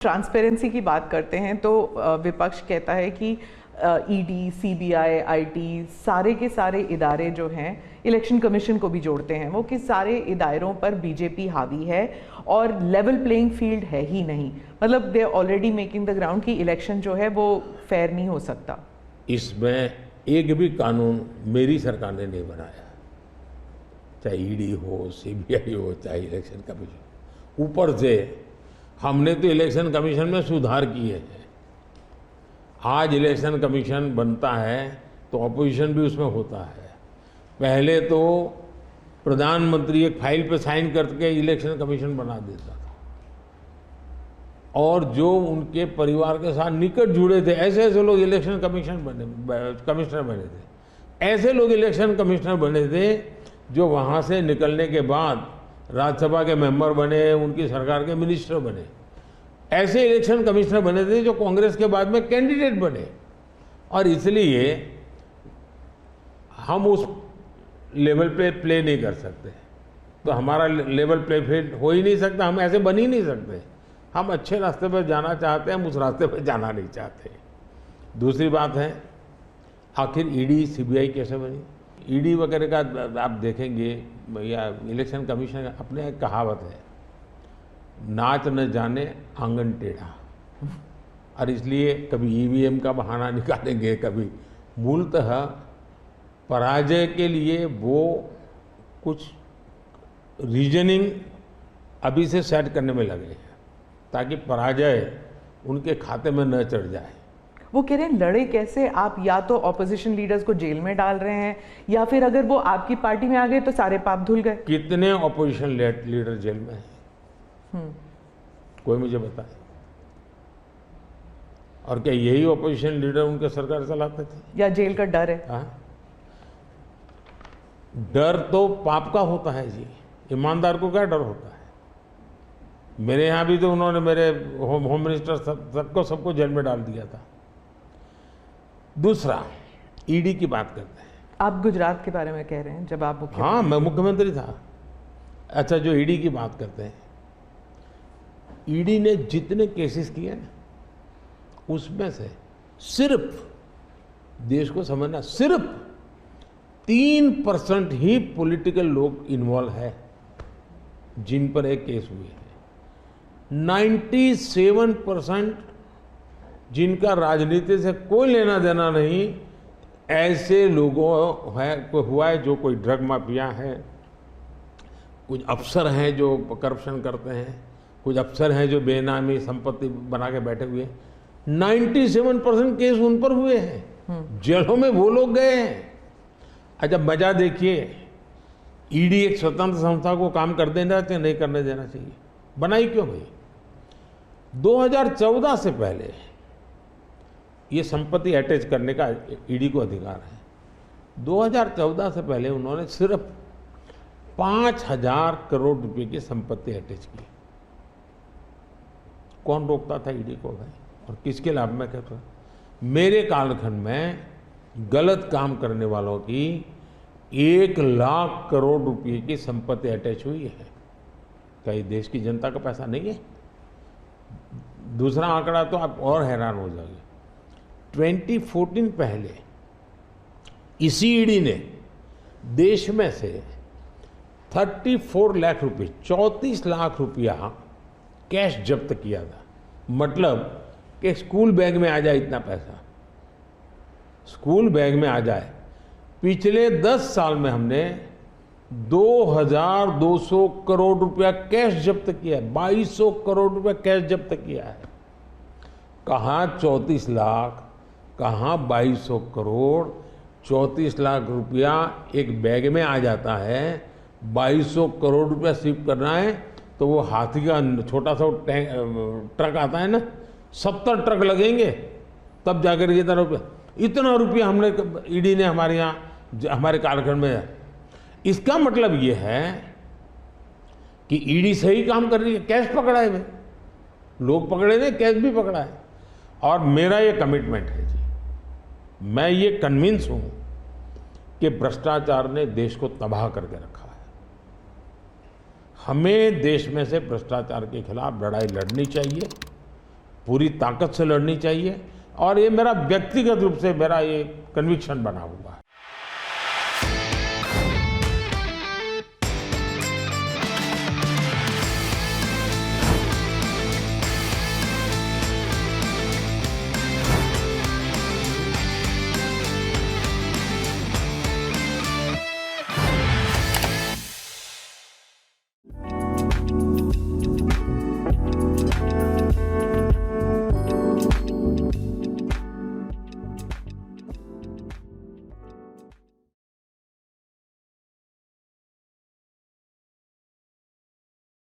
Transparency की बात करते हैं तो विपक्ष कहता है कि ईडी, सीबीआई, आईटी सारे के सारे इदारे जो हैं इलेक्शन कमीशन को भी जोड़ते हैं वो कि सारे इदारों पर बीजेपी हावी है और लेवल प्लेइंग फील्ड है ही नहीं। मतलब they already making the ground कि इलेक्शन जो है वो फेयर नहीं हो सकता। इसमें एक भी कानून मेरी सरकार ने नहीं बनाया, चाहे ईडी हो, सीबीआई हो, चाहे इलेक्शन कमीशन। ऊपर से हमने तो इलेक्शन कमीशन में सुधार किए हैं। आज इलेक्शन कमीशन बनता है तो अपोजिशन भी उसमें होता है। पहले तो प्रधानमंत्री एक फाइल पे साइन करके इलेक्शन कमीशन बना देता था और जो उनके परिवार के साथ निकट जुड़े थे ऐसे ऐसे लोग इलेक्शन कमिश्नर बने थे। ऐसे लोग इलेक्शन कमिश्नर बने थे जो वहाँ से निकलने के बाद राज्यसभा के मेंबर बने, उनकी सरकार के मिनिस्टर बने। ऐसे इलेक्शन कमिश्नर बने थे जो कांग्रेस के बाद में कैंडिडेट बने। और इसलिए हम उस लेवल पे प्ले नहीं कर सकते, तो हमारा लेवल प्ले फील्ड हो ही नहीं सकता। हम ऐसे बन ही नहीं सकते। हम अच्छे रास्ते पर जाना चाहते हैं, हम उस रास्ते पर जाना नहीं चाहते। दूसरी बात है, आखिर ईडी सीबीआई कैसे बनी? ईडी वगैरह का आप देखेंगे या इलेक्शन कमीशन अपने एक कहावत है, नाच न जाने आंगन टेढ़ा। और इसलिए कभी ईवीएम का बहाना निकालेंगे, कभी मूलतः पराजय के लिए वो कुछ रीजनिंग अभी से सेट करने में लगे हैं ताकि पराजय उनके खाते में न चढ़ जाए। वो कह रहे हैं लड़े कैसे आप? या तो ऑपोजिशन लीडर्स को जेल में डाल रहे हैं या फिर अगर वो आपकी पार्टी में आ गए तो सारे पाप धुल गए। कितने ऑपोजिशन लीडर जेल में हैं? कोई मुझे बताए। और क्या यही ऑपोजिशन लीडर उनके सरकार चलाते थे? या जेल का डर है? हाँ, डर तो पाप का होता है जी। ईमानदार को क्या डर होता है? मेरे यहाँ भी तो उन्होंने मेरे होम मिनिस्टर सबको जेल में डाल दिया था। दूसरा, ईडी की बात करते हैं। आप गुजरात के बारे में कह रहे हैं जब आप मुख्यमंत्री? हाँ, मैं मुख्यमंत्री था। अच्छा, जो ईडी की बात करते हैं, ईडी ने जितने केसेस किए ना उसमें से सिर्फ, देश को समझना, सिर्फ 3% ही पॉलिटिकल लोग इन्वॉल्व है जिन पर एक केस हुए हैं। 97% जिनका राजनीति से कोई लेना देना नहीं, ऐसे लोगों है को हुआ है जो कोई ड्रग माफिया है, कुछ अफसर हैं जो करप्शन करते हैं, कुछ अफसर हैं जो बेनामी संपत्ति बना के बैठे हुए हैं। 97% केस उन पर हुए हैं, जेलों में वो लोग गए हैं। अच्छा, मजा देखिए, ईडी एक स्वतंत्र संस्था को काम कर देना चाहिए, नहीं करने देना चाहिए? बनाई क्यों भाई? 2014 से पहले ये संपत्ति अटैच करने का ईडी को अधिकार है। 2014 से पहले उन्होंने सिर्फ 5,000 करोड़ रुपए की संपत्ति अटैच की। कौन रोकता था ईडी को भाई? और किसके लाभ में कहता? मेरे कालखंड में गलत काम करने वालों की 1 लाख करोड़ रुपए की संपत्ति अटैच हुई है। क्या ये देश की जनता का पैसा नहीं है? दूसरा आंकड़ा तो आप और हैरान हो जाओगे। 2014 पहले इसी ईडी ने देश में से 34 लाख रुपए, 34 लाख रुपया कैश जब्त किया था। मतलब कि स्कूल बैग में आ जाए इतना पैसा, स्कूल बैग में आ जाए। पिछले 10 साल में हमने 2,200 करोड़ रुपया कैश जब्त किया है। 2,200 करोड़ रुपया कैश जब्त किया है। कहाँ 34 लाख, कहाँ 2,200 करोड़। 34 लाख रुपया एक बैग में आ जाता है। 2,200 करोड़ रुपया सिर्फ करना है तो वो हाथी का छोटा सा ट्रक आता है ना, 70 ट्रक लगेंगे तब जाकर इतना रुपया हमने ईडी ने हमारे यहाँ हमारे कालखंड में। इसका मतलब ये है कि ईडी सही काम कर रही है। कैश पकड़ा है भाई, लोग पकड़े नहीं, कैश भी पकड़ा है। और मेरा ये कमिटमेंट है जी, मैं ये कन्विंस हूं कि भ्रष्टाचार ने देश को तबाह करके रखा है। हमें देश में से भ्रष्टाचार के खिलाफ लड़ाई लड़नी चाहिए पूरी ताकत से लड़नी चाहिए और ये मेरा व्यक्तिगत रूप से मेरा ये कन्विक्शन बना हुआ है।